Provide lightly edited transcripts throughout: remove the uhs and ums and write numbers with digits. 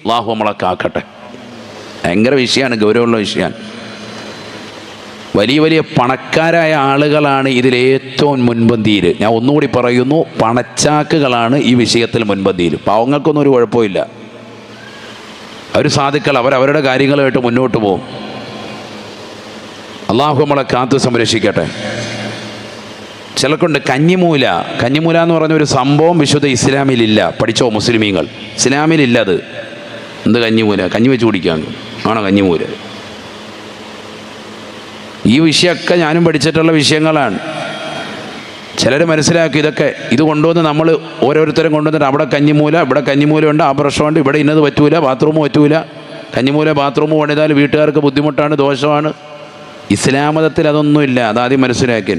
അള്ളാഹു നമ്മളെ കാക്കട്ടെ. ഭയങ്കര വിഷയമാണ്, ഗൗരവമുള്ള വിഷയമാണ്. വലിയ വലിയ പണക്കാരായ ആളുകളാണ് ഇതിലേറ്റവും മുൻപന്തിയിൽ. ഞാൻ ഒന്നുകൂടി പറയുന്നു, പണച്ചാക്കുകളാണ് ഈ വിഷയത്തിൽ മുൻപന്തിയിൽ. പാവങ്ങൾക്കൊന്നും ഒരു കുഴപ്പമില്ല, അവർ സാധുക്കൾ, അവരവരുടെ കാര്യങ്ങളുമായിട്ട് മുന്നോട്ട് പോകും. അള്ളാഹു നമ്മളെ കാത്ത് സംരക്ഷിക്കട്ടെ. ചിലർക്കുണ്ട് കഞ്ഞിമൂല എന്ന് പറഞ്ഞൊരു സംഭവം വിശുദ്ധ ഇസ്ലാമിലില്ല. പഠിച്ചോ മുസ്ലിമീങ്ങൾ, ഇസ്ലാമിലില്ല അത്. എന്ത് കഞ്ഞിമൂല? കഞ്ഞി വെച്ച് കുടിക്കാൻ ആണോ കഞ്ഞിമൂല? ഈ വിഷയമൊക്കെ ഞാനും പഠിച്ചിട്ടുള്ള വിഷയങ്ങളാണ്. ചിലർ മനസ്സിലാക്കി ഇത് കൊണ്ടുവന്ന് നമ്മൾ ഓരോരുത്തരും കൊണ്ടുവന്നിട്ട് അവിടെ കഞ്ഞിമൂല, ഇവിടെ കഞ്ഞിമൂലയുണ്ട്, ആ പ്രശ്നമുണ്ട്, ഇവിടെ ഇന്നത് പറ്റൂല, ബാത്റൂം പറ്റൂല, കഞ്ഞിമൂല ബാത്റൂം പണിതാൽ വീട്ടുകാർക്ക് ബുദ്ധിമുട്ടാണ്, ദോഷമാണ്. ഇസ്ലാം മതത്തിൽ അതൊന്നുമില്ല. അതാദ്യം മനസ്സിലാക്കി.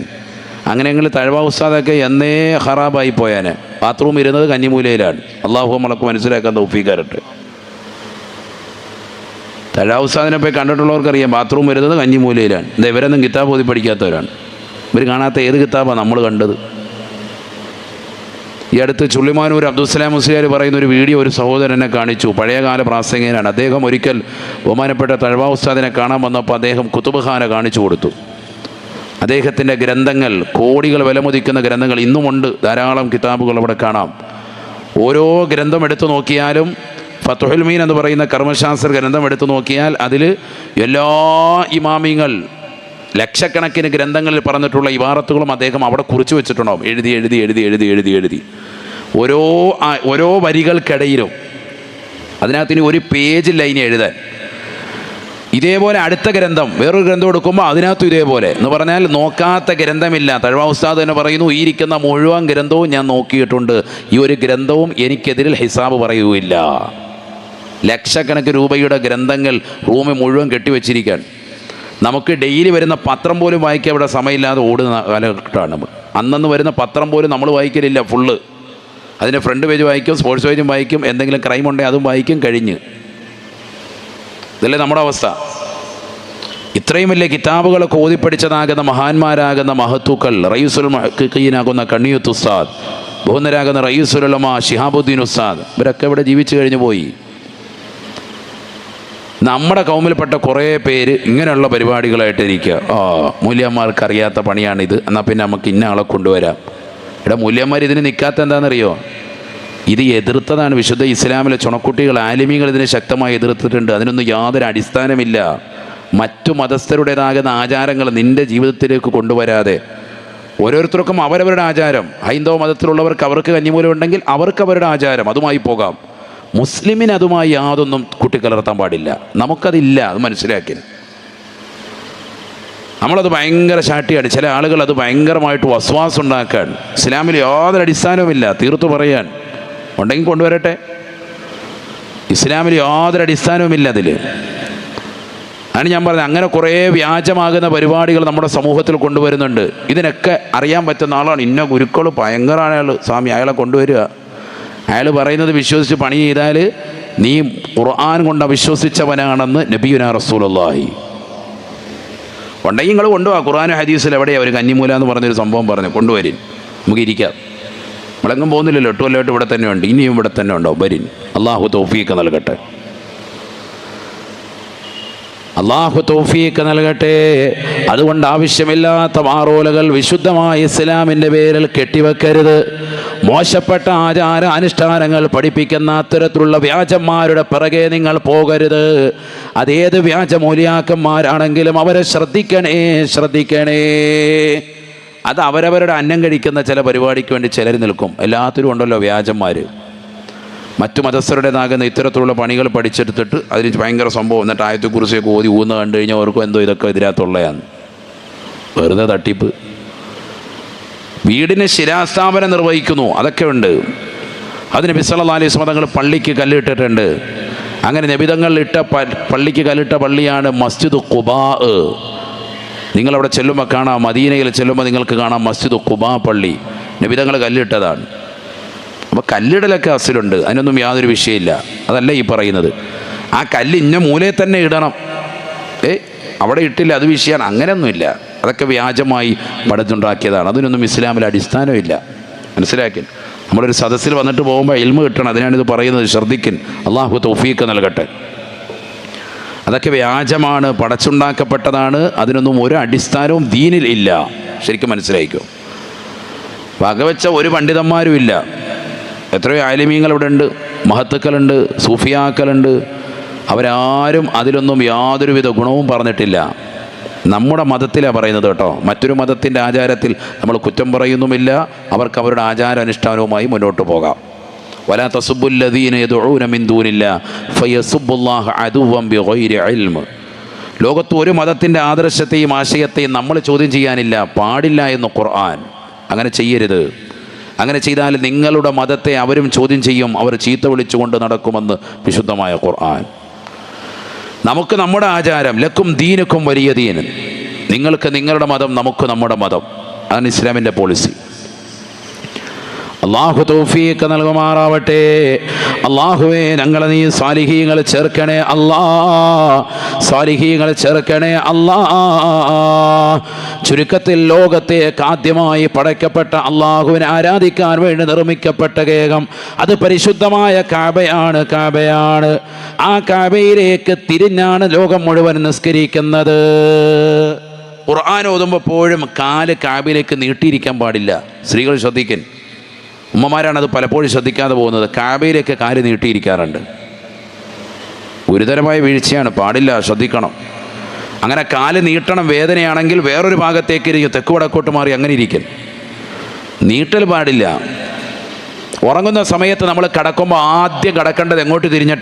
അങ്ങനെയെങ്കിൽ തഴവ ഉസ്താദൊക്കെ എന്നേ ഖറാബായി പോയാന്. ബാത്റൂം ഇരുന്നത് കഞ്ഞിമൂലയിലാണ്. അള്ളാഹു നമ്മളൊക്കെ മനസ്സിലാക്കാൻ തൗഫീഖ് തരട്ടെ. തഴവ ഉസ്താദിനെ പോയി കണ്ടിട്ടുള്ളവർക്കറിയാം, ബാത്റൂം വരുന്നത് കഞ്ഞിമൂലയിലാണ്. എന്താ ഇവരൊന്നും കിതാബ് ഓതി പഠിക്കാത്തവരാണ്. ഇവർ കാണാത്ത ഏത് കിതാബാണ് നമ്മൾ കണ്ടത്? ഈ അടുത്ത് ചുള്ളിമാനൂർ അബ്ദുസ്സലാം മുസ്ലിയാർ പറയുന്ന ഒരു വീഡിയോ ഒരു സഹോദരനെ കാണിച്ചു. പഴയകാല പ്രാസംഗികനാണ് അദ്ദേഹം. ഒരിക്കൽ ബഹുമാനപ്പെട്ട തഴവ ഉസ്താദിനെ കാണാൻ വന്നപ്പോൾ അദ്ദേഹം കുത്തുബ് ഖാന കാണിച്ചു കൊടുത്തു. അദ്ദേഹത്തിൻ്റെ ഗ്രന്ഥങ്ങൾ, കോടികൾ വിലമതിക്കുന്ന ഗ്രന്ഥങ്ങൾ ഇന്നുമുണ്ട്. ധാരാളം കിതാബുകൾ അവിടെ കാണാം. ഓരോ ഗ്രന്ഥം എടുത്തു നോക്കിയാലും, ഫത്ഹുൽ മീൻ എന്ന് പറയുന്ന കർമ്മശാസ്ത്ര ഗ്രന്ഥം എടുത്തു നോക്കിയാൽ അതിൽ എല്ലാ ഇമാമിങ്ങൾ ലക്ഷക്കണക്കിന് ഗ്രന്ഥങ്ങളിൽ പറഞ്ഞിട്ടുള്ള ഇബാറത്തുകളും അദ്ദേഹം അവിടെ കുറിച്ച് വെച്ചിട്ടുണ്ടാവും. എഴുതി ഓരോ വരികൾക്കിടയിലും. അതിനകത്തിന് ഒരു പേജില്ല ഇനി എഴുതാൻ. ഇതേപോലെ അടുത്ത ഗ്രന്ഥം, വേറൊരു ഗ്രന്ഥം എടുക്കുമ്പോൾ അതിനകത്തും ഇതേപോലെ എന്ന് പറഞ്ഞാൽ നോക്കാത്ത ഗ്രന്ഥമില്ല. തഴവ ഉസ്താദ് തന്നെ പറയുന്നു, ഈ ഇരിക്കുന്ന മുഴുവൻ ഗ്രന്ഥവും ഞാൻ നോക്കിയിട്ടുണ്ട്, ഈ ഒരു ഗ്രന്ഥവും എനിക്കെതിരിൽ ഹിസാബ് പറയുകയില്ല. ലക്ഷക്കണക്കിന് രൂപയുടെ ഗ്രന്ഥങ്ങൾ റൂമിൽ മുഴുവൻ കെട്ടിവെച്ചിരിക്കാൻ. നമുക്ക് ഡെയിലി വരുന്ന പത്രം പോലും വായിക്കാൻ ഇവിടെ സമയമില്ലാതെ ഓടുന്ന കാലഘട്ടമാണ് നമ്മൾ. അന്നന്ന് വരുന്ന പത്രം പോലും നമ്മൾ വായിക്കലില്ല ഫുള്ള്. അതിൻ്റെ ഫ്രണ്ട് പേജ് വായിക്കും, സ്പോർട്സ് പേജും വായിക്കും, എന്തെങ്കിലും ക്രൈം ഉണ്ടെങ്കിൽ അതും വായിക്കും, കഴിഞ്ഞ്. ഇതല്ലേ നമ്മുടെ അവസ്ഥ. ഇത്രയും വലിയ കിതാബുകളൊക്കെ ഓതിപ്പടിച്ചതാകുന്ന മഹാന്മാരാകുന്ന മഹത്തുക്കൾ, റയീസുൽ മുഹഖഖീനാകുന്ന കണ്ണിയത്ത് ഉസ്താദ്, ബഹുന്നരാകുന്ന റയീസുൽ ഉലമാ ശിഹാബുദ്ദീൻ ഉസ്താദ്, ഇവരൊക്കെ ഇവിടെ ജീവിച്ചു കഴിഞ്ഞു പോയി. നമ്മുടെ കൗമിൽപ്പെട്ട കുറേ പേര് ഇങ്ങനെയുള്ള പരിപാടികളായിട്ടിരിക്കുക. മൂല്യന്മാർക്ക് അറിയാത്ത പണിയാണിത്, എന്നാൽ പിന്നെ നമുക്ക് ഇന്ന ആളെ കൊണ്ടുവരാം. ഇവിടെ മൂല്യന്മാർ ഇതിന് നിൽക്കാത്ത എന്താണെന്നറിയോ? ഇത് എതിർത്തതാണ് വിശുദ്ധ ഇസ്ലാമിലെ ചുണക്കുട്ടികൾ, ആലിമീങ്ങൾ ഇതിനെ ശക്തമായി എതിർത്തിട്ടുണ്ട്. അതിനൊന്നും യാതൊരു അടിസ്ഥാനമില്ല. മറ്റു മതസ്ഥരുടേതാകുന്ന ആചാരങ്ങൾ നിൻ്റെ ജീവിതത്തിലേക്ക് കൊണ്ടുവരാതെ, ഓരോരുത്തർക്കും അവരവരുടെ ആചാരം. ഹൈന്ദവ മതത്തിലുള്ളവർക്ക് അവർക്ക് കഞ്ഞിമൂലം ഉണ്ടെങ്കിൽ അവർക്ക് അവരുടെ ആചാരം, അതുമായി പോകാം. മുസ്ലിമിന് അതുമായി യാതൊന്നും കൂട്ടിക്കലർത്താൻ പാടില്ല. നമുക്കതില്ല, അത് മനസ്സിലാക്കി. നമ്മളത് ഭയങ്കര ശാട്ടിയാണ്. ചില ആളുകൾ അത് ഭയങ്കരമായിട്ട് വസ്വാസം ഉണ്ടാക്കാൻ. ഇസ്ലാമിൽ യാതൊരു അടിസ്ഥാനവുമില്ല, തീർത്തു പറയാൻ. ഉണ്ടെങ്കിൽ കൊണ്ടുവരട്ടെ. ഇസ്ലാമിൽ യാതൊരു അടിസ്ഥാനവുമില്ല അതിൽ. ആണ് ഞാൻ പറഞ്ഞത്. അങ്ങനെ കുറേ വ്യാജമാകുന്ന പരിപാടികൾ നമ്മുടെ സമൂഹത്തിൽ കൊണ്ടുവരുന്നുണ്ട്. ഇതിനൊക്കെ അറിയാൻ പറ്റുന്ന ആളാണ്. ഇന്ന ഗുരുക്കൾ ഭയങ്കരമാണ് അയാൾ, സ്വാമി അയാളെ കൊണ്ടുവരിക. അയാൾ പറയുന്നത് വിശ്വസിച്ച് പണി ചെയ്താൽ നീ ഖുർആൻ കൊണ്ട് അവിശ്വസിച്ചവനാണെന്ന് നബിയുനാ റസൂലുള്ളാഹി. ഉണ്ടെങ്കിൽ നിങ്ങൾ കൊണ്ടുപോകാം. ഖുർആനും ഹദീസിൽ എവിടെയാണ് ഒരു കഞ്ഞിമൂല എന്ന് പറഞ്ഞൊരു സംഭവം പറഞ്ഞു കൊണ്ടുവരിൻ, നമുക്ക് ഇരിക്കാം. നമ്മളെങ്ങും പോകുന്നില്ലല്ലോ, 8 കൊല്ലമായിട്ട് ഇവിടെ തന്നെ ഉണ്ട്, ഇനിയും ഇവിടെ തന്നെ ഉണ്ടാവും. വരിൻ. അള്ളാഹു തൗഫീഖ് നൽകട്ടെ. അള്ളാഹു തൗഫീഖ് നൽകട്ടെ. അതുകൊണ്ട് ആവശ്യമില്ലാത്ത വാറോലകൾ വിശുദ്ധമായ ഇസ്ലാമിൻ്റെ പേരിൽ കെട്ടിവെക്കരുത്. മോശപ്പെട്ട ആചാര അനുഷ്ഠാനങ്ങൾ പഠിപ്പിക്കുന്ന അത്തരത്തിലുള്ള വ്യാജന്മാരുടെ പിറകെ നിങ്ങൾ പോകരുത്. അതേത് വ്യാജമൂല്യാക്കന്മാരാണെങ്കിലും അവരെ ശ്രദ്ധിക്കണേ. അത് അവരവരുടെ അന്നം കഴിക്കുന്ന ചില പരിപാടിക്ക് വേണ്ടി ചിലർ നിൽക്കും. എല്ലാത്തിലും ഉണ്ടല്ലോ വ്യാജന്മാർ. മറ്റു മതസ്ഥരുടേതാകുന്ന ഇത്തരത്തിലുള്ള പണികൾ പഠിച്ചെടുത്തിട്ട് അതിന് ഭയങ്കര സംഭവം, എന്നിട്ട് ആയത്തെക്കുറിച്ചൊക്കെ ഓതി ഊന്ന് കണ്ടു കഴിഞ്ഞാൽ അവർക്കും എന്തോ ഇതൊക്കെ ഇതിനകത്തുള്ളതാണ്. വെറുതെ തട്ടിപ്പ്. വീടിന് ശിലാസ്ഥാപനം നിർവഹിക്കുന്നു, അതൊക്കെ ഉണ്ട്. അത് നബി സല്ലല്ലാഹു അലൈഹി വസല്ലം തങ്ങൾ പള്ളിക്ക് കല്ലിട്ടിട്ടുണ്ട്. അങ്ങനെ നബിതങ്ങൾ ഇട്ട പള്ളിക്ക് കല്ലിട്ട പള്ളിയാണ് മസ്ജിദ് ഖുബാ. നിങ്ങളവിടെ ചെല്ലുമ്പോൾ കാണാം, മദീനയിൽ ചെല്ലുമ്പോൾ നിങ്ങൾക്ക് കാണാം മസ്ജിദ് ഖുബാ പള്ളി നബിതങ്ങൾ കല്ലിട്ടതാണ്. അപ്പോൾ കല്ലിടലൊക്കെ അസിലുണ്ട്, അതിനൊന്നും യാതൊരു വിഷയമില്ല. അതല്ല ഈ പറയുന്നത്. ആ കല്ല് ഇന്ന മൂലയിൽ തന്നെ ഇടണം, അവിടെ ഇട്ടില്ല അത് വിഷയമാണ്, അങ്ങനെയൊന്നുമില്ല. അതൊക്കെ വ്യാജമായി പടുത്തുണ്ടാക്കിയതാണ്. അതിനൊന്നും ഇസ്ലാമിൽ അടിസ്ഥാനമില്ല. മനസ്സിലാക്കി. നമ്മളൊരു സദസ്സിൽ വന്നിട്ട് പോകുമ്പോൾ ഇൽമ് കിട്ടണം, അതിനാണിത് പറയുന്നത്. ശ്രദ്ധിക്കൻ, അള്ളാഹു തൗഫീഖ് നൽകട്ടെ. അതൊക്കെ വ്യാജമാണ്, പടച്ചുണ്ടാക്കപ്പെട്ടതാണ്. അതിനൊന്നും ഒരു അടിസ്ഥാനവും ദീനിൽ ഇല്ല. ശരിക്കും മനസ്സിലായിക്കോ. വകവെച്ച ഒരു പണ്ഡിതന്മാരും ഇല്ല. എത്രയോ ആലിമീങ്ങൾ ഇവിടെ ഉണ്ട്, മഹത്തുക്കളുണ്ട്, സൂഫിയാക്കളുണ്ട്. അവരാരും അതിലൊന്നും യാതൊരുവിധ ഗുണവും പറഞ്ഞിട്ടില്ല. നമ്മുടെ മതത്തിലാണ് പറയുന്നത് കേട്ടോ. മറ്റൊരു മതത്തിൻ്റെ ആചാരത്തിൽ നമ്മൾ കുറ്റം പറയുന്നുമില്ല. അവർക്ക് അവരുടെ ആചാരാനുഷ്ഠാനവുമായി മുന്നോട്ട് പോകാം. വലാ തസുബ്ബുല്ലദീന യദ്ഊന മിൻ ദൂനില്ലാ ഫയസുബ്ബുല്ലാഹ അദുവ്വൻ ബിഗൈരി ഇൽമ്. ലോകത്ത് ഒരു മതത്തിൻ്റെ ആദർശത്തെയും ആശയത്തെയും നമ്മൾ ചോദ്യം ചെയ്യാനില്ല, പാടില്ല എന്ന് ഖുർആൻ. അങ്ങനെ ചെയ്യരുത്. അങ്ങനെ ചെയ്താൽ നിങ്ങളുടെ മതത്തെ അവരും ചോദ്യം ചെയ്യും, അവർ ചീത്ത വിളിച്ചുകൊണ്ട് നടക്കുമെന്ന് വിശുദ്ധമായ ഖുർആൻ. നമുക്ക് നമ്മുടെ ആചാരം, ലക്കും ദീനുക്കും വലിയ ദീൻ. നിങ്ങൾക്ക് നിങ്ങളുടെ മതം, നമുക്ക് നമ്മുടെ മതം. അതാണ് ഇസ്ലാമിൻ്റെ പോളിസി. അള്ളാഹു തൗഫീഖ് നൽകുമാറാവട്ടെ. അള്ളാഹുവേ, ഞങ്ങളെ നീ സാലിഹീങ്ങൾ ചേർക്കണേ അല്ലാ, സാലിഹീങ്ങൾ ചേർക്കണേ അല്ലാ. ചുരുക്കത്തിൽ ലോകത്തേക്ക് ആദ്യമായി പടയ്ക്കപ്പെട്ട അള്ളാഹുവിനെ ആരാധിക്കാൻ വേണ്ടി നിർമ്മിക്കപ്പെട്ട കേകം അത് പരിശുദ്ധമായ കാബയാണ്. കാബയാണ്. ആ കാബയിലേക്ക് തിരിഞ്ഞാണ് ലോകം മുഴുവൻ നിസ്കരിക്കുന്നത്. ഖുർആൻ ഓതുമ്പോൾ എപ്പോഴും കാല് കാബയിലേക്ക് നീട്ടിയിരിക്കാൻ പാടില്ല. സ്ത്രീകൾ ശ്രദ്ധിക്കൻ, ഉമ്മമാരാണത് പലപ്പോഴും ശ്രദ്ധിക്കാതെ പോകുന്നത്. കാബയിലേക്ക് കാല് നീട്ടിയിരിക്കാറുണ്ട്. ഗുരുതരമായ വീഴ്ചയാണ്, പാടില്ല, ശ്രദ്ധിക്കണം. അങ്ങനെ കാല് നീട്ടണം, വേദനയാണെങ്കിൽ വേറൊരു ഭാഗത്തേക്ക് ഇരിക്കും, തെക്ക് വടക്കോട്ട് മാറി അങ്ങനെ ഇരിക്കും. നീട്ടൽ പാടില്ല. ഉറങ്ങുന്ന സമയത്ത് നമ്മൾ കിടക്കുമ്പോൾ ആദ്യം കിടക്കേണ്ടത് എങ്ങോട്ട് തിരിഞ്ഞിട്ട്?